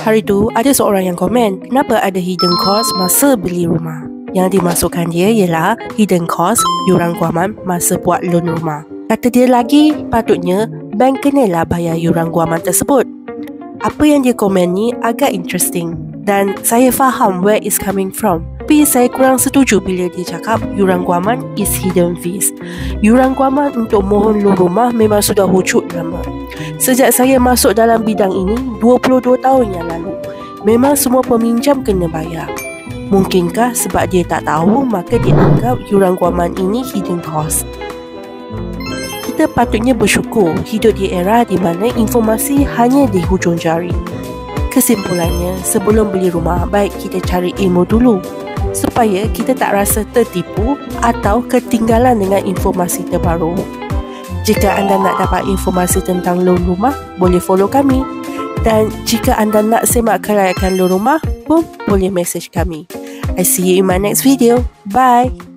Hari tu ada seorang yang komen, kenapa ada hidden cost masa beli rumah? Yang dimasukkan dia ialah hidden cost yuran guaman masa buat loan rumah. Kata dia lagi, patutnya bank kenalah bayar yuran guaman tersebut. Apa yang dia komen ni agak interesting dan saya faham where it's coming from. Tapi saya kurang setuju bila dia cakap yuran guaman is hidden fees. Yuran guaman untuk mohon loan rumah memang sudah wujud lama. Sejak saya masuk dalam bidang ini 22 tahun yang lalu, memang semua peminjam kena bayar. Mungkinkah sebab dia tak tahu maka dia anggap yuran guaman ini hidden cost? Kita patutnya bersyukur hidup di era di mana informasi hanya di hujung jari. Kesimpulannya, sebelum beli rumah, baik kita cari ilmu dulu supaya kita tak rasa tertipu atau ketinggalan dengan informasi terbaru. Jika anda nak dapat informasi tentang loan rumah, boleh follow kami. Dan jika anda nak semak kelayakan loan rumah pun boleh message kami. I see you in my next video. Bye!